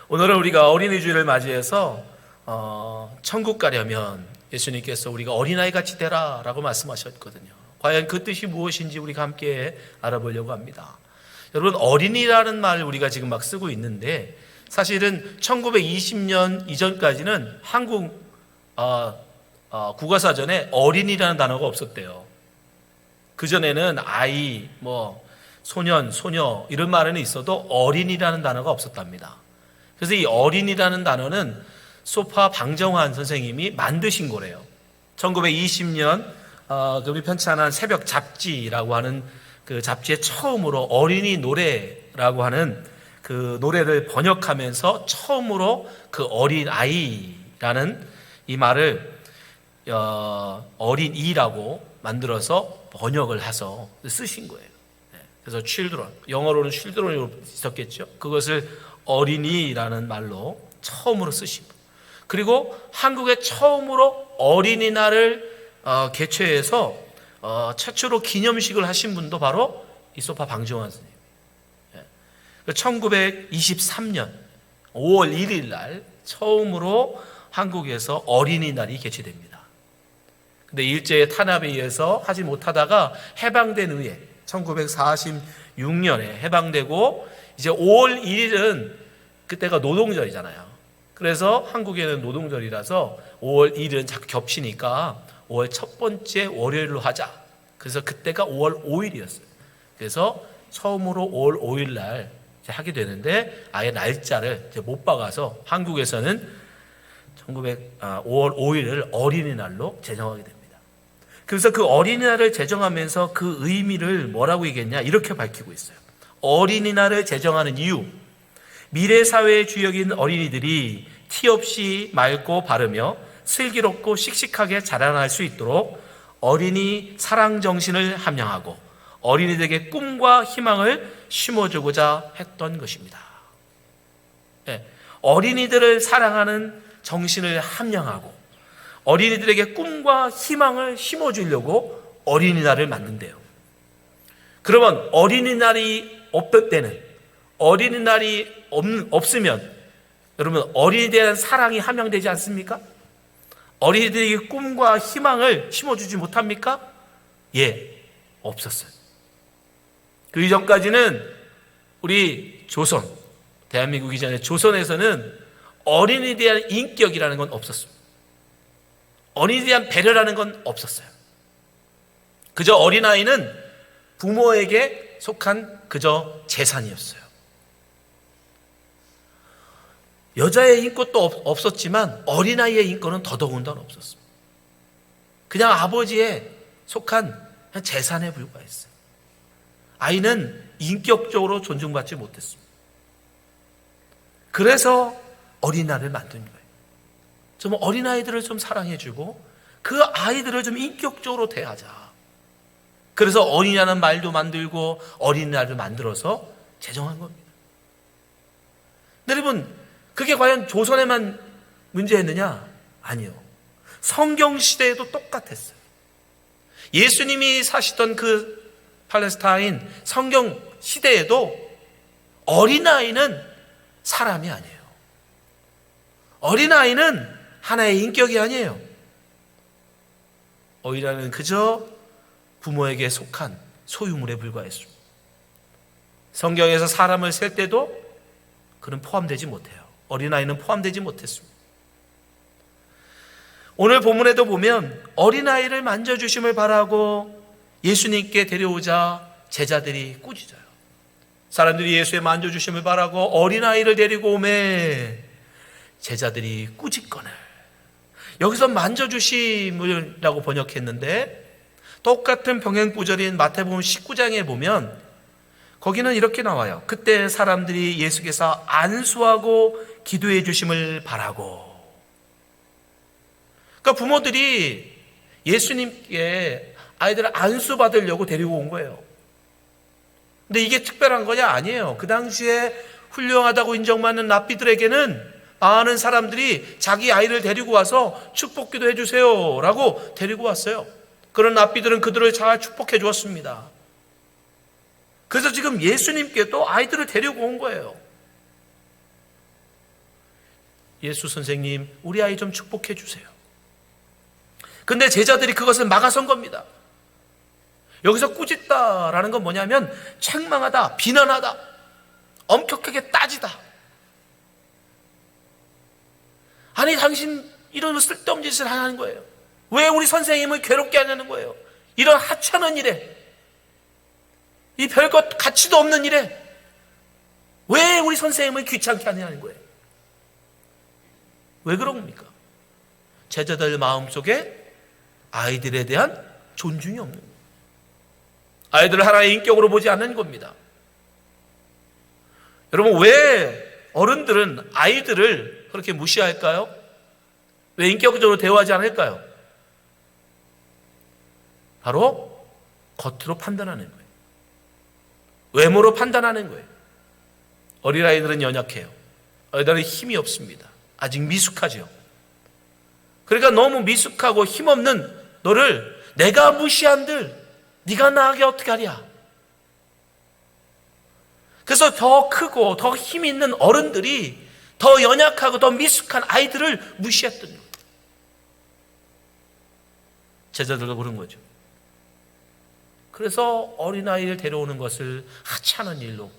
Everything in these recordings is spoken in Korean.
오늘은 우리가 어린이 주일을 맞이해서 천국 가려면 예수님께서 우리가 어린아이 같이 되라 라고 말씀하셨거든요. 과연 그 뜻이 무엇인지 우리가 함께 알아보려고 합니다. 여러분, 어린이라는 말을 우리가 지금 막 쓰고 있는데 사실은 1920년 이전까지는 한국 국어사전에 어린이라는 단어가 없었대요. 그전에는 아이, 소년, 소녀 이런 말은 있어도 어린이라는 단어가 없었답니다. 그래서 이 어린이라는 단어는 소파 방정환 선생님이 만드신 거래요. 1920년 우리 편찬한 새벽 잡지라고 하는 그 잡지에 처음으로 어린이 노래라고 하는 그 노래를 번역하면서 처음으로 그 어린 아이라는 이 말을 어린이라고 만들어서 번역을 해서 쓰신 거예요. 그래서 children, 영어로는 children으로 있었겠죠. 그것을 어린이라는 말로 처음으로 쓰신 거예요. 그리고 한국에 처음으로 어린이날을 개최해서 최초로 기념식을 하신 분도 바로 이 소파 방정환 선생님. 1923년 5월 1일 날 처음으로 한국에서 어린이날이 개최됩니다. 근데 일제의 탄압에 의해서 하지 못하다가 해방된 후에 1946년에 해방되고 이제 5월 1일은 그때가 노동절이잖아요. 그래서 한국에는 노동절이라서 5월 1일은 자꾸 겹치니까 5월 첫 번째 월요일로 하자. 그래서 그때가 5월 5일이었어요. 그래서 처음으로 5월 5일 날 하게 되는데 아예 날짜를 못 박아서 한국에서는 5월 5일을 어린이날로 제정하게 됩니다. 그래서 그 어린이날을 제정하면서 그 의미를 뭐라고 얘기했냐 이렇게 밝히고 있어요. 어린이날을 제정하는 이유, 미래 사회의 주역인 어린이들이 티 없이 맑고 바르며 슬기롭고 씩씩하게 자라날 수 있도록 어린이 사랑 정신을 함양하고 어린이들에게 꿈과 희망을 심어주고자 했던 것입니다. 어린이들을 사랑하는 정신을 함양하고 어린이들에게 꿈과 희망을 심어주려고 어린이날을 만든대요. 그러면 어린이날이 없을 때는, 어린이날이 없으면 여러분 어린이에 대한 사랑이 함양되지 않습니까? 어린이들에게 꿈과 희망을 심어주지 못합니까? 예, 없었어요. 그 이전까지는 우리 조선, 대한민국 이전에 조선에서는 어린이에 대한 인격이라는 건 없었습니다. 어린이에 대한 배려라는 건 없었어요. 그저 어린아이는 부모에게 속한 그저 재산이었어요. 여자의 인권도 없었지만 어린아이의 인권은 더더군다나 없었습니다. 그냥 아버지에 속한 재산에 불과했어요. 아이는 인격적으로 존중받지 못했습니다. 그래서 어린아이를 만든 거예요. 좀 어린아이들을 좀 사랑해주고 그 아이들을 좀 인격적으로 대하자. 그래서 어린이라는 말도 만들고 어린이날을 만들어서 제정한 겁니다. 여러분, 그게 과연 조선에만 문제였느냐? 아니요. 성경 시대에도 똑같았어요. 예수님이 사시던 그 팔레스타인 성경 시대에도 어린아이는 사람이 아니에요. 어린아이는 하나의 인격이 아니에요. 어린아이는 그저 부모에게 속한 소유물에 불과했습니다. 성경에서 사람을 셀 때도 그는 포함되지 못해요. 어린아이는 포함되지 못했습니다. 오늘 본문에도 보면 어린아이를 만져주심을 바라고 예수님께 데려오자 제자들이 꾸짖어요. 사람들이 예수의 만져주심을 바라고 어린아이를 데리고 오매 제자들이 꾸짖거늘. 여기서 만져주심이라고 번역했는데 똑같은 병행구절인 마태복음 19장에 보면 거기는 이렇게 나와요. 그때 사람들이 예수께서 안수하고 기도해 주심을 바라고. 그러니까 부모들이 예수님께 아이들을 안수 받으려고 데리고 온 거예요. 근데 이게 특별한 거냐? 아니에요. 그 당시에 훌륭하다고 인정받는 랍비들에게는 많은 사람들이 자기 아이를 데리고 와서 축복기도 해주세요 라고 데리고 왔어요. 그런 랍비들은 그들을 잘 축복해 주었습니다. 그래서 지금 예수님께도 아이들을 데리고 온 거예요. 예수 선생님, 우리 아이 좀 축복해 주세요. 근데 제자들이 그것을 막아선 겁니다. 여기서 꾸짖다라는 건 뭐냐면 책망하다, 비난하다, 엄격하게 따지다. 아니, 당신 이런 쓸데없는 짓을 하는 거예요. 왜 우리 선생님을 괴롭게 하냐는 거예요. 이런 하찮은 일에, 이 별것 가치도 없는 일에 왜 우리 선생님을 귀찮게 하냐는 거예요. 왜 그런 겁니까? 제자들 마음속에 아이들에 대한 존중이 없는 거예요. 아이들을 하나의 인격으로 보지 않는 겁니다. 여러분, 왜 어른들은 아이들을 그렇게 무시할까요? 왜 인격적으로 대우하지 않을까요? 바로 겉으로 판단하는 거예요. 외모로 판단하는 거예요. 어린아이들은 연약해요. 어린아이들은 힘이 없습니다. 아직 미숙하죠. 그러니까 너무 미숙하고 힘없는 너를 내가 무시한들 네가 나에게 어떻게 하랴. 그래서 더 크고 더 힘 있는 어른들이 더 연약하고 더 미숙한 아이들을 무시했던 거예요. 제자들도 그런 거죠. 그래서 어린아이를 데려오는 것을 하찮은 일로,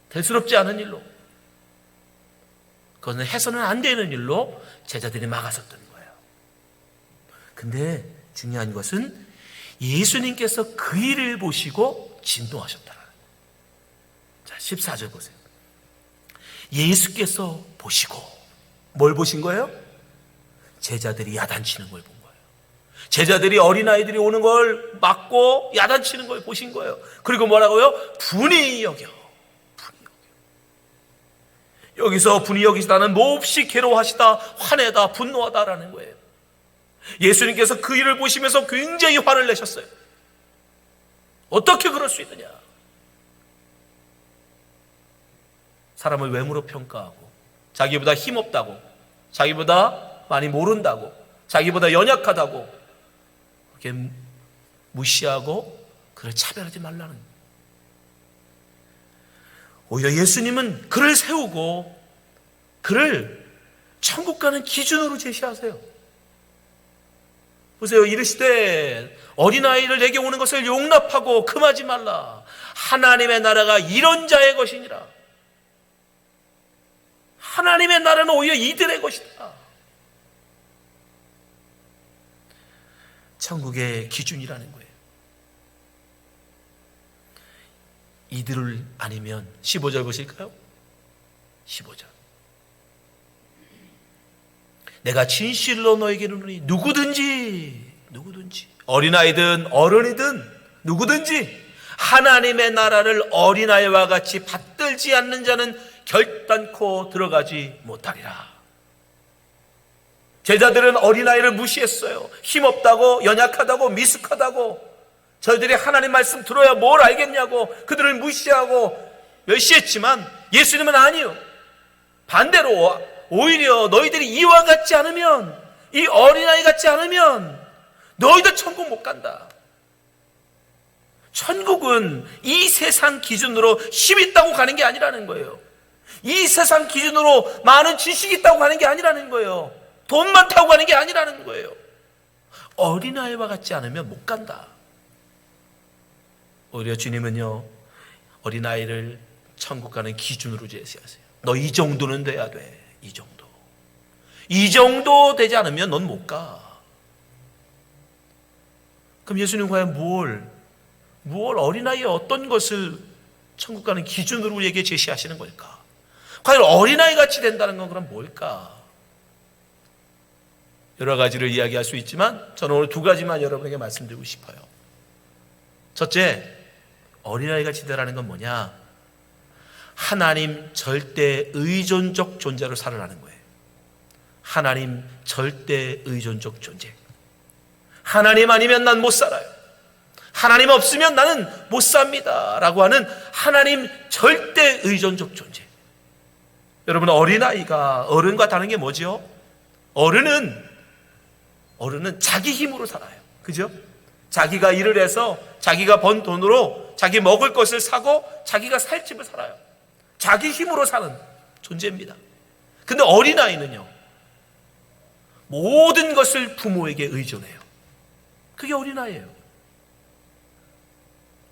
대수롭지 않은 일로, 그것은 해서는 안 되는 일로 제자들이 막아섰던 거예요. 근데 중요한 것은 예수님께서 그 일을 보시고 진동하셨다는 거예요. 자, 14절 보세요. 예수께서 보시고 뭘 보신 거예요? 제자들이 야단치는 걸 본 거예요. 제자들이 어린아이들이 오는 걸 막고 야단치는 걸 보신 거예요. 그리고 뭐라고요? 분이 여겨. 여기서 분이 여기시다는 몹시 괴로워하시다, 화내다, 분노하다라는 거예요. 예수님께서 그 일을 보시면서 굉장히 화를 내셨어요. 어떻게 그럴 수 있느냐? 사람을 외모로 평가하고, 자기보다 힘없다고, 자기보다 많이 모른다고, 자기보다 연약하다고 그렇게 무시하고 그를 차별하지 말라는 거예요. 오히려 예수님은 그를 세우고 그를 천국 가는 기준으로 제시하세요. 보세요. 이르시되 어린아이를 내게 오는 것을 용납하고 금하지 말라. 하나님의 나라가 이런 자의 것이니라. 하나님의 나라는 오히려 이들의 것이다. 천국의 기준이라는 거예요. 이들을 아니면 15절 보실까요? 15절. 내가 진실로 너에게 이르노니 누구든지 어린아이든 어른이든 누구든지 하나님의 나라를 어린아이와 같이 받들지 않는 자는 결단코 들어가지 못하리라. 제자들은 어린아이를 무시했어요. 힘없다고, 연약하다고, 미숙하다고, 저희들이 하나님 말씀 들어야 뭘 알겠냐고 그들을 무시하고 멸시했지만 예수님은 아니요. 반대로 오히려 너희들이 이와 같지 않으면, 이 어린아이 같지 않으면 너희도 천국 못 간다. 천국은 이 세상 기준으로 힘 있다고 가는 게 아니라는 거예요. 이 세상 기준으로 많은 지식이 있다고 가는 게 아니라는 거예요. 돈 많다고 가는 게 아니라는 거예요. 어린아이와 같지 않으면 못 간다. 오히려 주님은요, 어린아이를 천국 가는 기준으로 제시하세요. 너 이 정도는 돼야 돼. 이 정도. 이 정도 되지 않으면 넌 못 가. 그럼 예수님 과연 뭘 어린아이의 어떤 것을 천국 가는 기준으로 우리에게 제시하시는 걸까? 과연 어린아이 같이 된다는 건 그럼 뭘까? 여러 가지를 이야기할 수 있지만 저는 오늘 두 가지만 여러분에게 말씀드리고 싶어요. 첫째, 어린아이 같이 되라는 건 뭐냐? 하나님 절대 의존적 존재로 살아라는 거예요. 하나님 절대 의존적 존재. 하나님 아니면 난 못 살아요. 하나님 없으면 나는 못 삽니다 라고 하는 하나님 절대 의존적 존재. 여러분, 어린아이가 어른과 다른 게 뭐죠? 어른은 자기 힘으로 살아요. 그죠? 자기가 일을 해서 자기가 번 돈으로 자기 먹을 것을 사고 자기가 살 집을 살아요. 자기 힘으로 사는 존재입니다. 근데 어린아이는요, 모든 것을 부모에게 의존해요. 그게 어린아이예요.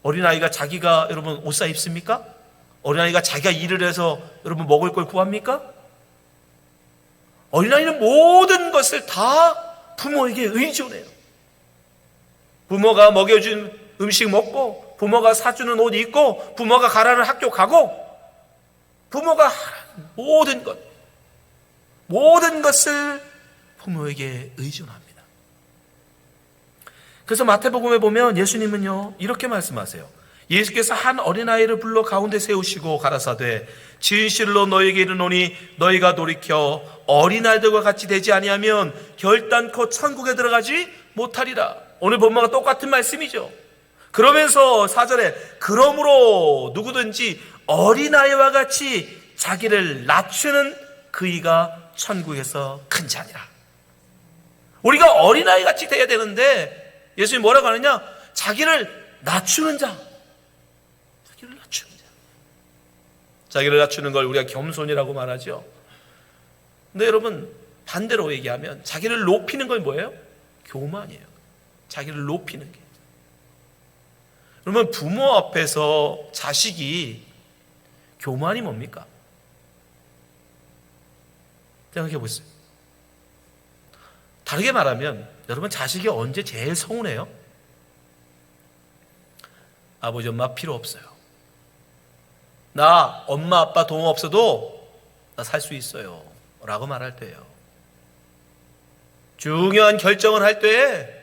어린아이가 자기가 여러분 옷 사 입습니까? 어린아이가 자기가 일을 해서 여러분 먹을 걸 구합니까? 어린아이는 모든 것을 다 부모에게 의존해요. 부모가 먹여준 음식 먹고, 부모가 사주는 옷 입고, 부모가 가라는 학교 가고, 부모가 모든 것을 부모에게 의존합니다. 그래서 마태복음에 보면 예수님은요, 이렇게 말씀하세요. 예수께서 한 어린아이를 불러 가운데 세우시고 가라사대 진실로 너희에게 이르노니 너희가 돌이켜 어린아이들과 같이 되지 아니하면 결단코 천국에 들어가지 못하리라. 오늘 본문과 똑같은 말씀이죠. 그러면서 4절에 그러므로 누구든지 어린아이와 같이 자기를 낮추는 그이가 천국에서 큰 자니라. 우리가 어린아이 같이 돼야 되는데 예수님이 뭐라고 하느냐? 자기를 낮추는 자. 자기를 낮추는 자. 자기를 낮추는 걸 우리가 겸손이라고 말하죠. 근데 여러분 반대로 얘기하면 자기를 높이는 건 뭐예요? 교만이에요. 자기를 높이는 게. 그러면 부모 앞에서 자식이 교만이 뭡니까? 생각해 보세요. 다르게 말하면 여러분 자식이 언제 제일 서운해요? 아버지 엄마 필요 없어요. 나 엄마 아빠 돈 없어도 나 살 수 있어요 라고 말할 때예요. 중요한 결정을 할 때에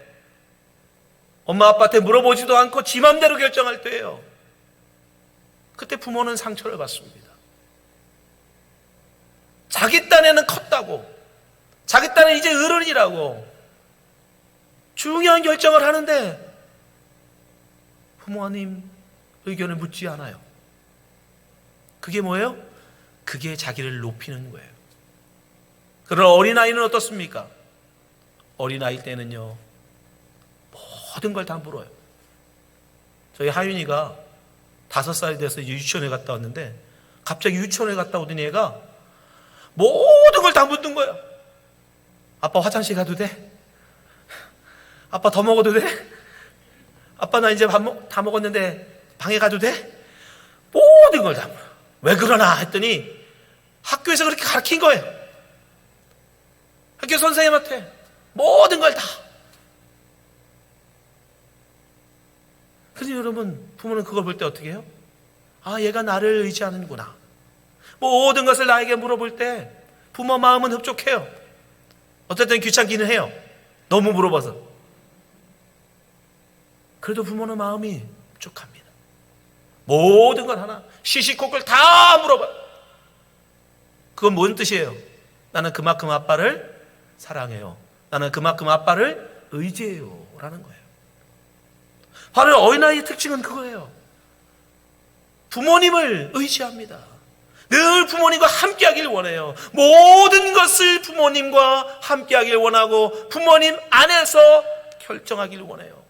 엄마 아빠한테 물어보지도 않고 지 맘대로 결정할 때예요. 그때 부모는 상처를 받습니다. 자기 딴에는 컸다고, 자기 딴은 이제 어른이라고 중요한 결정을 하는데 부모님 의견을 묻지 않아요. 그게 뭐예요? 그게 자기를 높이는 거예요. 그러나 어린아이는 어떻습니까? 어린아이 때는요, 모든 걸 다 물어요. 저희 하윤이가 5살이 돼서 유치원에 갔다 왔는데 갑자기 유치원에 갔다 오더니 얘가 모든 걸 다 묻는 거예요. 아빠 화장실 가도 돼? 아빠 더 먹어도 돼? 아빠 나 이제 다 먹었는데 방에 가도 돼? 모든 걸 다 물어요. 왜 그러나 했더니 학교에서 그렇게 가르친 거예요. 학교 선생님한테 모든 걸 다. 그래서 여러분 부모는 그걸 볼 때 어떻게 해요? 아, 얘가 나를 의지하는구나. 모든 것을 나에게 물어볼 때 부모 마음은 흡족해요. 어쨌든 귀찮기는 해요. 너무 물어봐서. 그래도 부모는 마음이 흡족합니다. 모든 걸 하나 시시콜콜 다 물어봐요. 그건 뭔 뜻이에요? 나는 그만큼 아빠를 사랑해요. 나는 그만큼 아빠를 의지해요 라는 거예요. 바로 어린아이의 특징은 그거예요. 부모님을 의지합니다. 늘 부모님과 함께하길 원해요. 모든 것을 부모님과 함께하길 원하고 부모님 안에서 결정하길 원해요.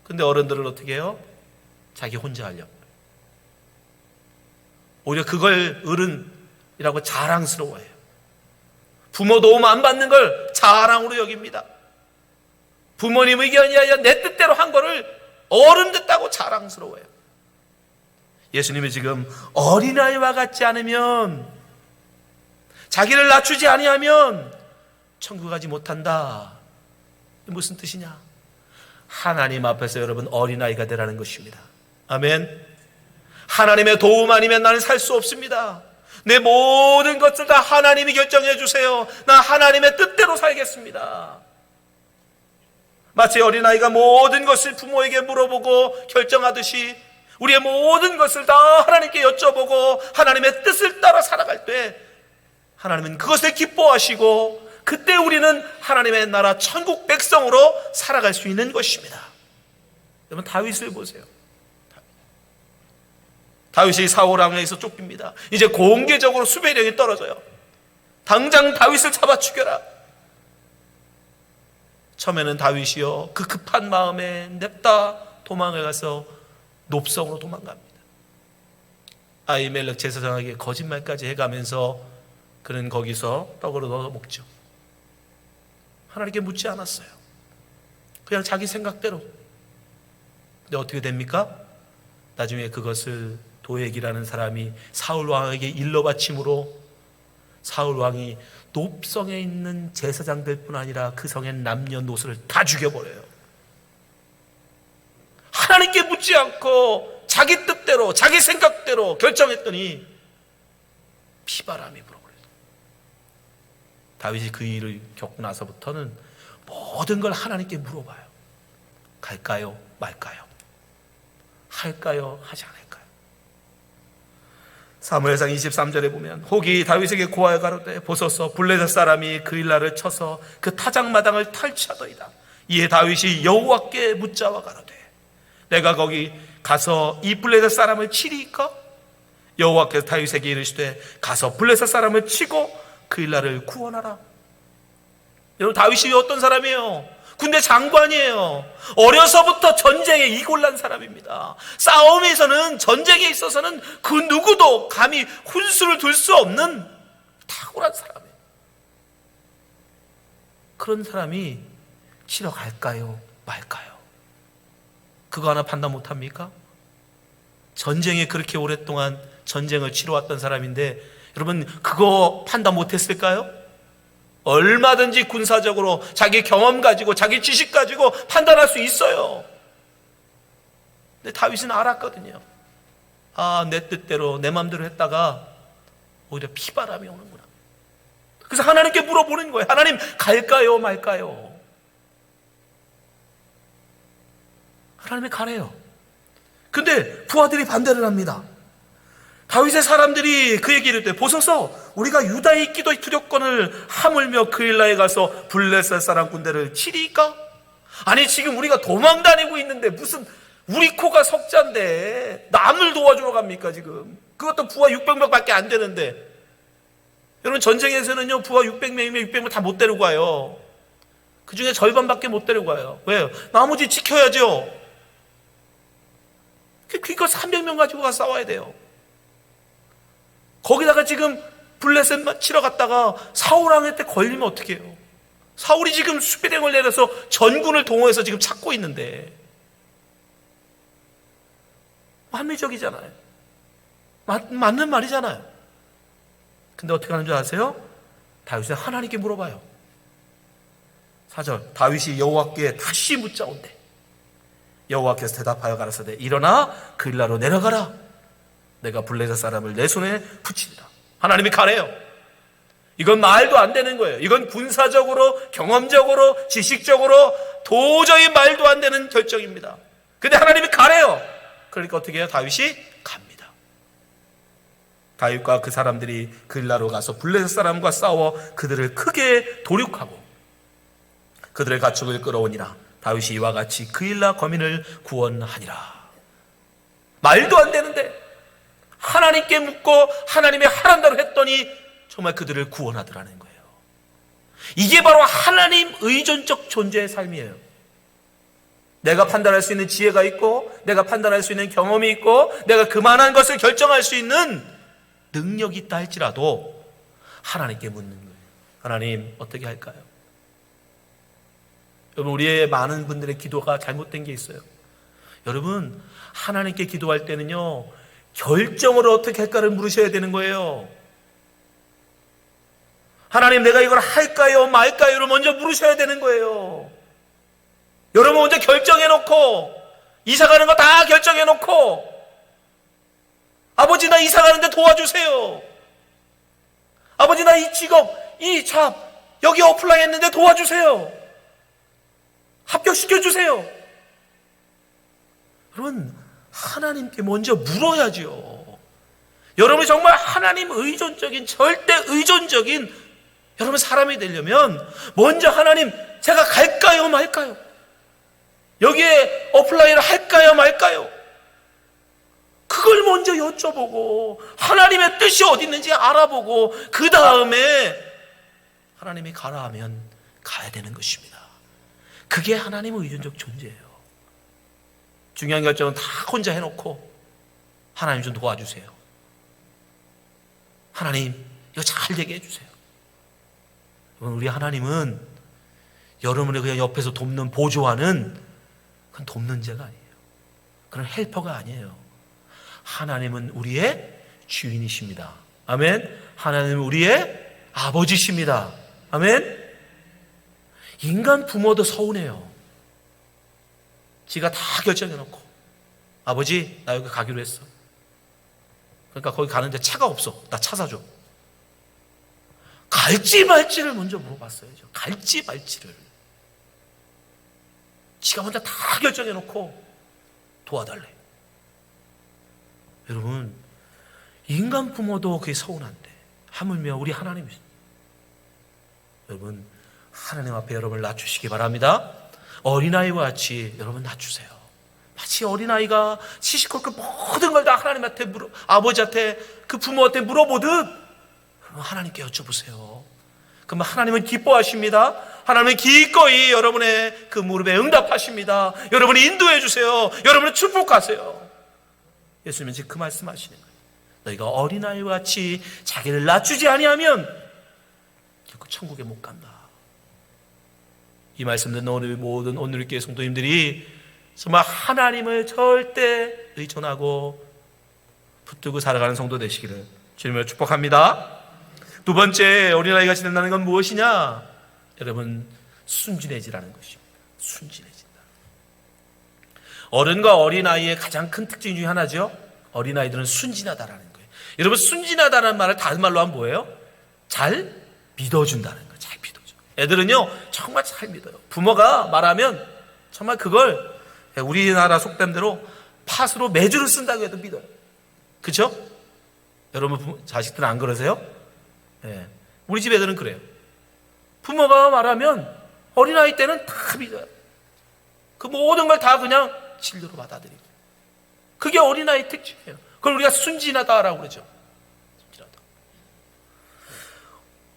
근데 어른들은 어떻게 해요? 자기 혼자 하려고. 오히려 그걸 어른이라고 자랑스러워해요. 부모 도움 안 받는 걸 자랑으로 여깁니다. 부모님 의견이 아니라 내 뜻대로 한 거를 어른 됐다고 자랑스러워해요. 예수님이 지금 어린아이와 같지 않으면, 자기를 낮추지 아니하면 천국 가지 못한다. 무슨 뜻이냐? 하나님 앞에서 여러분 어린아이가 되라는 것입니다. 아멘. 하나님의 도움 아니면 나는 살 수 없습니다. 내 모든 것을 다 하나님이 결정해 주세요. 나 하나님의 뜻대로 살겠습니다. 마치 어린아이가 모든 것을 부모에게 물어보고 결정하듯이 우리의 모든 것을 다 하나님께 여쭤보고 하나님의 뜻을 따라 살아갈 때 하나님은 그것에 기뻐하시고 그때 우리는 하나님의 나라 천국 백성으로 살아갈 수 있는 것입니다. 여러분 다윗을 보세요. 다윗이 사울 왕에게서 쫓깁니다. 이제 공개적으로 수배령이 떨어져요. 당장 다윗을 잡아 죽여라. 처음에는 다윗이요 그 급한 마음에 냅다 도망을 가서 놉성으로 도망갑니다. 아히멜렉 제사장에게 거짓말까지 해가면서 그는 거기서 떡을 얻어 먹죠. 하나님께 묻지 않았어요. 그냥 자기 생각대로. 근데 어떻게 됩니까? 나중에 그것을 도액이라는 사람이 사울 왕에게 일러 바침으로 사울 왕이 높성에 있는 제사장들뿐 아니라 그 성의 남녀노소를 다 죽여버려요. 하나님께 묻지 않고 자기 뜻대로 자기 생각대로 결정했더니 피바람이 불어버려요. 다윗이 그 일을 겪고 나서부터는 모든 걸 하나님께 물어봐요. 갈까요? 말까요? 할까요? 하지 않을까요? 사무엘상 23절에 보면 혹이 다윗에게 고하여 가로되 보소서 블레셋 사람이 그일라를 쳐서 그 타작마당을 탈취하더이다. 이에 다윗이 여호와께 묻자와 가로되 내가 거기 가서 이 블레셋 사람을 치리이까? 여호와께서 다윗에게 이르시되 가서 블레셋 사람을 치고 그일라를 구원하라. 여러분, 다윗이 어떤 사람이에요? 군대 장관이에요. 어려서부터 전쟁에 이골난 사람입니다. 싸움에서는, 전쟁에 있어서는 그 누구도 감히 훈수를 둘 수 없는 탁월한 사람이에요. 그런 사람이 치러 갈까요? 말까요? 그거 하나 판단 못합니까? 전쟁에 그렇게 오랫동안 전쟁을 치러왔던 사람인데 여러분, 그거 판단 못했을까요? 얼마든지 군사적으로 자기 경험 가지고 자기 지식 가지고 판단할 수 있어요. 근데 다윗은 알았거든요. 아, 내 뜻대로 내 마음대로 했다가 오히려 피바람이 오는구나. 그래서 하나님께 물어보는 거예요. 하나님, 갈까요 말까요? 하나님이 가래요. 근데 부하들이 반대를 합니다. 다윗의 사람들이 그에게 이르되 보소서 우리가 유다의 기도의 투력권을 하물며 그일라에 가서 블레셋 사람 군대를 치리까? 아니, 지금 우리가 도망 다니고 있는데 무슨 우리 코가 석자인데 남을 도와주러 갑니까? 지금 그것도 부하 600명밖에 안 되는데. 여러분, 전쟁에서는요 부하 600명이면 600명 다 못 데리고 가요. 그 중에 절반밖에 못 데리고 가요. 왜요? 나머지 지켜야죠. 그러니까 300명 가지고 가서 싸워야 돼요. 거기다가 지금 블레셋만 치러 갔다가 사울 왕한테 걸리면 어떻게 해요? 사울이 지금 수비령을 내려서 전군을 동원해서 지금 찾고 있는데. 합리적이잖아요. 맞는 말이잖아요. 근데 어떻게 하는 줄 아세요? 다윗은 하나님께 물어봐요. 4절 다윗이 여호와께 다시 묻자온대. 여호와께서 대답하여 가라사대 일어나 그일라로 내려가라. 내가 블레셋 사람을 내 손에 붙이리라. 하나님이 가래요. 이건 말도 안 되는 거예요. 이건 군사적으로, 경험적으로, 지식적으로 도저히 말도 안 되는 결정입니다. 근데 하나님이 가래요. 그러니까 어떻게 해요? 다윗이 갑니다. 다윗과 그 사람들이 그일라로 가서 블레셋 사람과 싸워 그들을 크게 도륙하고 그들의 가축을 끌어오니라. 다윗이 이와 같이 그일라 거민을 구원하니라. 말도 안 되는데 하나님께 묻고 하나님의 하라는 대로 했더니 정말 그들을 구원하더라는 거예요. 이게 바로 하나님 의존적 존재의 삶이에요. 내가 판단할 수 있는 지혜가 있고 내가 판단할 수 있는 경험이 있고 내가 그만한 것을 결정할 수 있는 능력이 있다 할지라도 하나님께 묻는 거예요. 하나님, 어떻게 할까요? 여러분, 우리의 많은 분들의 기도가 잘못된 게 있어요. 여러분, 하나님께 기도할 때는요 결정을 어떻게 할까를 물으셔야 되는 거예요. 하나님, 내가 이걸 할까요 말까요를 먼저 물으셔야 되는 거예요. 여러분, 먼저 결정해놓고 이사가는 거 다 결정해놓고 아버지, 나 이사가는데 도와주세요. 아버지, 나 이 직업, 이 잡 여기 어플라이 했는데 도와주세요. 합격시켜주세요. 여러분, 하나님께 먼저 물어야죠. 여러분이 정말 하나님 의존적인, 절대 의존적인 여러분 사람이 되려면 먼저 하나님, 제가 갈까요 말까요? 여기에 어플라이를 할까요 말까요? 그걸 먼저 여쭤보고 하나님의 뜻이 어디 있는지 알아보고 그 다음에 하나님이 가라 하면 가야 되는 것입니다. 그게 하나님의 의존적 존재예요. 중요한 결정은 다 혼자 해놓고 하나님 좀 도와주세요. 하나님, 이거 잘 되게 해주세요. 우리 하나님은 여러분의 그냥 옆에서 돕는, 보조하는 그건 돕는 자가 아니에요. 그런 헬퍼가 아니에요. 하나님은 우리의 주인이십니다. 아멘. 하나님은 우리의 아버지십니다. 아멘. 인간 부모도 서운해요. 지가 다 결정해놓고, 아버지 나 여기 가기로 했어. 그러니까 거기 가는데 차가 없어. 나 차 사줘. 갈지 말지를 먼저 물어봤어야죠. 갈지 말지를. 지가 혼자 다 결정해놓고 도와달래. 여러분, 인간 부모도 그게 서운한데 하물며 우리 하나님이십니다. 여러분, 하나님 앞에 여러분을 낮추시기 바랍니다. 어린아이와 같이 여러분 낮추세요. 마치 어린아이가 시시콜콜 그 모든 걸 다 하나님한테 아버지한테, 그 부모한테 물어보듯 하나님께 여쭤보세요. 그러면 하나님은 기뻐하십니다. 하나님은 기꺼이 여러분의 그 무릎에 응답하십니다. 여러분이 인도해 주세요. 여러분을 축복하세요. 예수님은 지금 그 말씀하시는 거예요. 너희가 어린아이와 같이 자기를 낮추지 아니하면 결코 천국에 못 간다. 이 말씀 듣는 오늘 모든 오늘 교회 성도님들이 정말 하나님을 절대 의존하고 붙들고 살아가는 성도 되시기를 주님으로 축복합니다. 두 번째 어린아이가 된다는 건 무엇이냐? 여러분, 순진해지라는 것입니다. 순진해진다. 어른과 어린아이의 가장 큰 특징 중에 하나죠. 어린아이들은 순진하다라는 거예요. 여러분, 순진하다는 말을 다른 말로 하면 뭐예요? 잘 믿어준다는 거예요. 잘 믿어줘. 애들은요 정말 잘 믿어요. 부모가 말하면 정말 그걸 우리나라 속담대로 팥으로 매주를 쓴다고 해도 믿어요. 그렇죠? 여러분 자식들은 안 그러세요? 네. 우리 집 애들은 그래요. 부모가 말하면 어린아이 때는 다 믿어요. 그 모든 걸 다 그냥 진리로 받아들이고. 그게 어린아이 특징이에요. 그걸 우리가 순진하다라고 그러죠. 순진하다.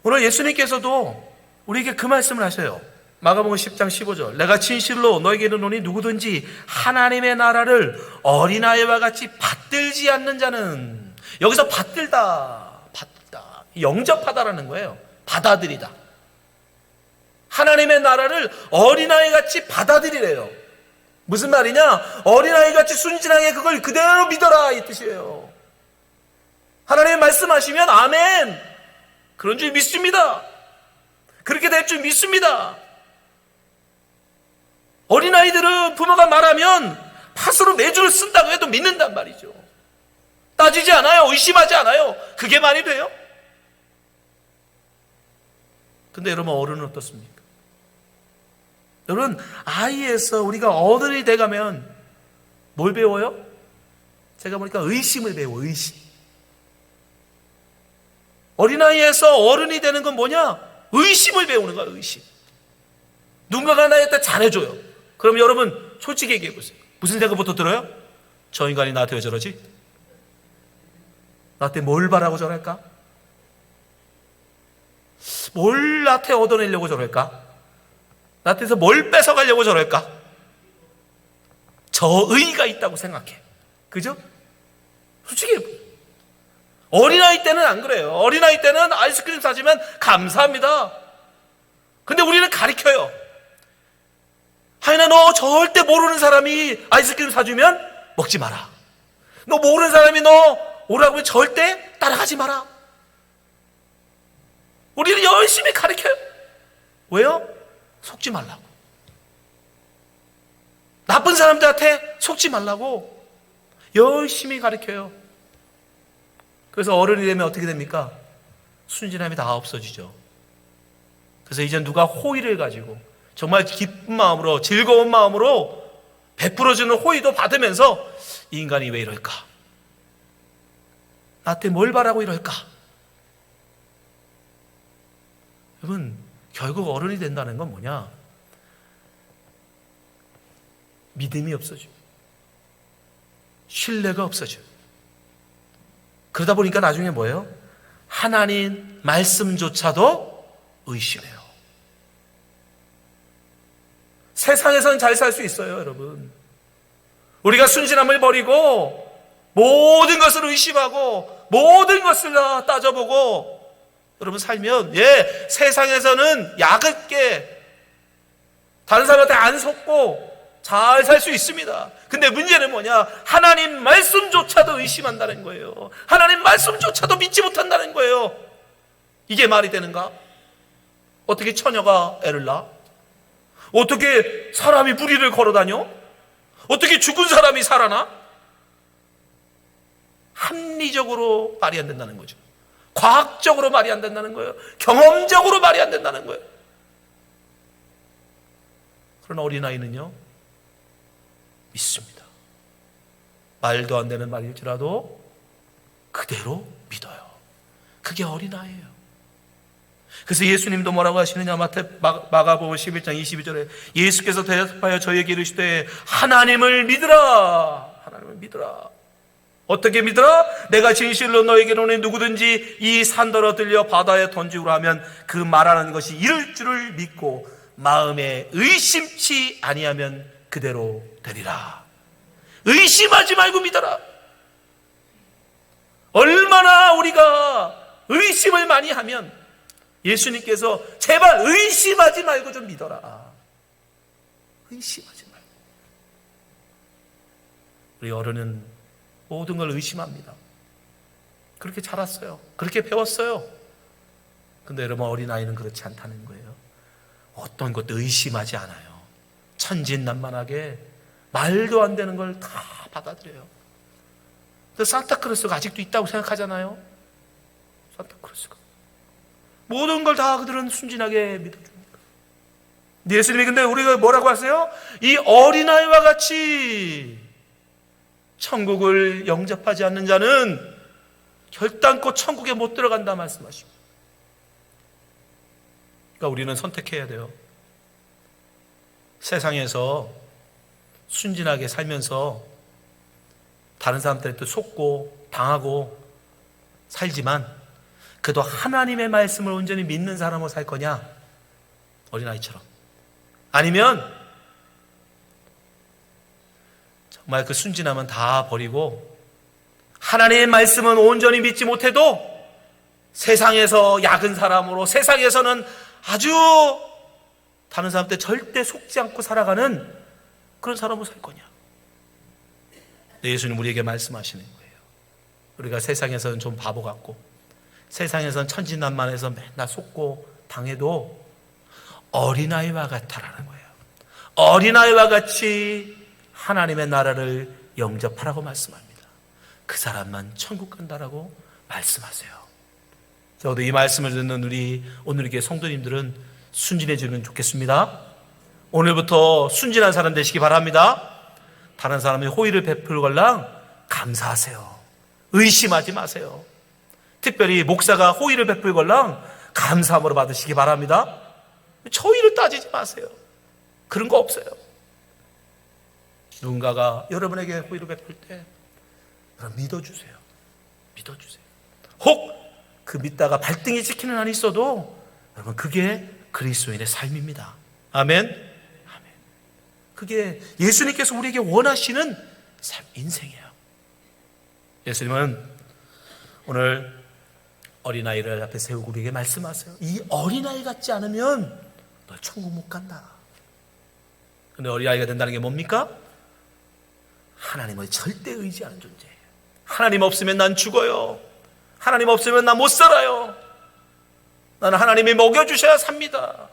오늘 예수님께서도 우리에게 그 말씀을 하셔요. 마가복음 10장 15절. 내가 진실로 너에게 이르노니 누구든지 하나님의 나라를 어린아이와 같이 받들지 않는 자는, 여기서 받들다, 영접하다라는 거예요. 받아들이다. 하나님의 나라를 어린아이같이 받아들이래요. 무슨 말이냐? 어린아이같이 순진하게 그걸 그대로 믿어라 이 뜻이에요. 하나님 말씀하시면 아멘, 그런 줄 믿습니다. 그렇게 될 줄 믿습니다. 어린아이들은 부모가 말하면 팥으로 매주를 쓴다고 해도 믿는단 말이죠. 따지지 않아요. 의심하지 않아요. 그게 말이 돼요? 근데 여러분, 어른은 어떻습니까? 여러분, 아이에서 우리가 어른이 돼가면 뭘 배워요? 제가 보니까 의심을 배워요. 의심. 어린아이에서 어른이 되는 건 뭐냐? 의심을 배우는 거야. 의심. 누군가가 나한테 잘해줘요. 그럼 여러분 솔직히 얘기해 보세요. 무슨 생각부터 들어요? 저 인간이 나한테 왜 저러지? 나한테 뭘 바라고 저럴까? 뭘 나한테 얻어내려고 저럴까? 나한테서 뭘 뺏어가려고 저럴까? 저 의의가 있다고 생각해. 그죠? 솔직히 어린아이 때는 안 그래요. 어린아이 때는 아이스크림 사주면 감사합니다. 근데 우리는 가르쳐요. 하인아, 너 절대 모르는 사람이 아이스크림 사주면 먹지 마라. 너 모르는 사람이 너 오라고 하면 절대 따라가지 마라. 우리는 열심히 가르쳐요. 왜요? 속지 말라고. 나쁜 사람들한테 속지 말라고 열심히 가르쳐요. 그래서 어른이 되면 어떻게 됩니까? 순진함이 다 없어지죠. 그래서 이제 누가 호의를 가지고 정말 기쁜 마음으로, 즐거운 마음으로 베풀어주는 호의도 받으면서 이 인간이 왜 이럴까? 나한테 뭘 바라고 이럴까? 여러분, 결국 어른이 된다는 건 뭐냐? 믿음이 없어져. 신뢰가 없어져. 그러다 보니까 나중에 뭐예요? 하나님 말씀조차도 의심해요. 세상에서는 잘 살 수 있어요, 여러분. 우리가 순진함을 버리고 모든 것을 의심하고 모든 것을 다 따져보고 여러분 살면 세상에서는 야릇게 다른 사람한테 안 속고 잘 살 수 있습니다. 근데 문제는 뭐냐? 하나님 말씀조차도 의심한다는 거예요. 하나님 말씀조차도 믿지 못한다는 거예요. 이게 말이 되는가? 어떻게 처녀가 애를 낳아? 어떻게 사람이 무리를 걸어다녀? 어떻게 죽은 사람이 살아나? 합리적으로 말이 안 된다는 거죠. 과학적으로 말이 안 된다는 거예요. 경험적으로 말이 안 된다는 거예요. 그러나 어린아이는요, 믿습니다. 말도 안 되는 말일지라도 그대로 믿어요. 그게 어린아이예요. 그래서 예수님도 뭐라고 하시느냐? 마가복음 11장 22절에 예수께서 대답하여 저에게 이르시되 하나님을 믿으라. 하나님을 믿으라. 어떻게 믿으라? 내가 진실로 너에게 이르노니 누구든지 이 산더러 들려 바다에 던지우라 하면 그 말하는 것이 이룰 줄을 믿고 마음에 의심치 아니하면 그대로 되리라. 의심하지 말고 믿어라. 얼마나 우리가 의심을 많이 하면 예수님께서 제발 의심하지 말고 좀 믿어라. 의심하지 말고. 우리 어른은 모든 걸 의심합니다. 그렇게 자랐어요. 그렇게 배웠어요. 근데 여러분, 어린아이는 그렇지 않다는 거예요. 어떤 것도 의심하지 않아요. 천진난만하게 말도 안 되는 걸 다 받아들여요. 근데 산타크로스가 아직도 있다고 생각하잖아요. 산타크로스가 모든 걸 다 그들은 순진하게 믿어줍니다. 예수님이 근데 우리가 뭐라고 하세요? 이 어린아이와 같이 천국을 영접하지 않는 자는 결단코 천국에 못 들어간다 말씀하십니다. 그러니까 우리는 선택해야 돼요. 세상에서 순진하게 살면서 다른 사람들한테 속고 당하고 살지만 그래도 하나님의 말씀을 온전히 믿는 사람으로 살 거냐? 어린아이처럼. 아니면 정말 그 순진함은 다 버리고 하나님의 말씀은 온전히 믿지 못해도 세상에서 약은 사람으로, 세상에서는 아주 다른 사람한테 절대 속지 않고 살아가는 그런 사람으로 살 거냐? 예수님 우리에게 말씀하시는 거예요. 우리가 세상에서는 좀 바보 같고 세상에서는 천진난만해서 맨날 속고 당해도 어린아이와 같다라는 거예요. 어린아이와 같이 하나님의 나라를 영접하라고 말씀합니다. 그 사람만 천국 간다라고 말씀하세요. 저도 이 말씀을 듣는 우리 오늘 이렇게 성도님들은 순진해지면 좋겠습니다. 오늘부터 순진한 사람 되시기 바랍니다. 다른 사람이 호의를 베풀걸랑 감사하세요. 의심하지 마세요. 특별히 목사가 호의를 베풀걸랑 감사함으로 받으시기 바랍니다. 저희를 따지지 마세요. 그런 거 없어요. 누군가가 여러분에게 호의를 베풀 때 믿어주세요. 믿어주세요. 혹 그 믿다가 발등에 찍히는 한이 있어도 여러분 그게 그리스도인의 삶입니다. 아멘. 아멘. 그게 예수님께서 우리에게 원하시는 삶, 인생이에요. 예수님은 오늘 어린아이를 앞에 세우고 우리에게 말씀하세요. 이 어린아이 같지 않으면 너 천국 못 간다. 근데 어린아이가 된다는 게 뭡니까? 하나님을 절대 의지하는 존재예요. 하나님 없으면 난 죽어요. 하나님 없으면 난 못 살아요. 나는 하나님이 먹여주셔야 삽니다.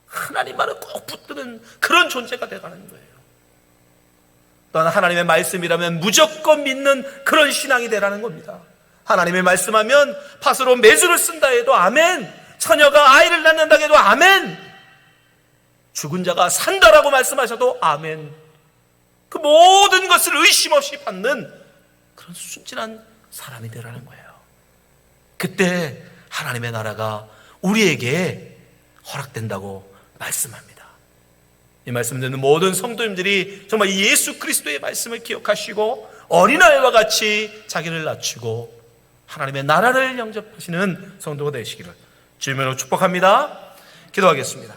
하나님만은 꼭 붙드는 그런 존재가 되가는 거예요. 나는 하나님의 말씀이라면 무조건 믿는 그런 신앙이 되라는 겁니다. 하나님의 말씀하면 팥으로 매주를 쓴다 해도 아멘. 처녀가 아이를 낳는다 해도 아멘. 죽은 자가 산다라고 말씀하셔도 아멘. 그 모든 것을 의심 없이 받는 그런 순진한 사람이 되라는 거예요. 그때 하나님의 나라가 우리에게 허락된다고 말씀합니다. 이 말씀 듣는 모든 성도님들이 정말 예수 그리스도의 말씀을 기억하시고 어린아이와 같이 자기를 낮추고 하나님의 나라를 영접하시는 성도가 되시기를 주님으로 축복합니다. 기도하겠습니다.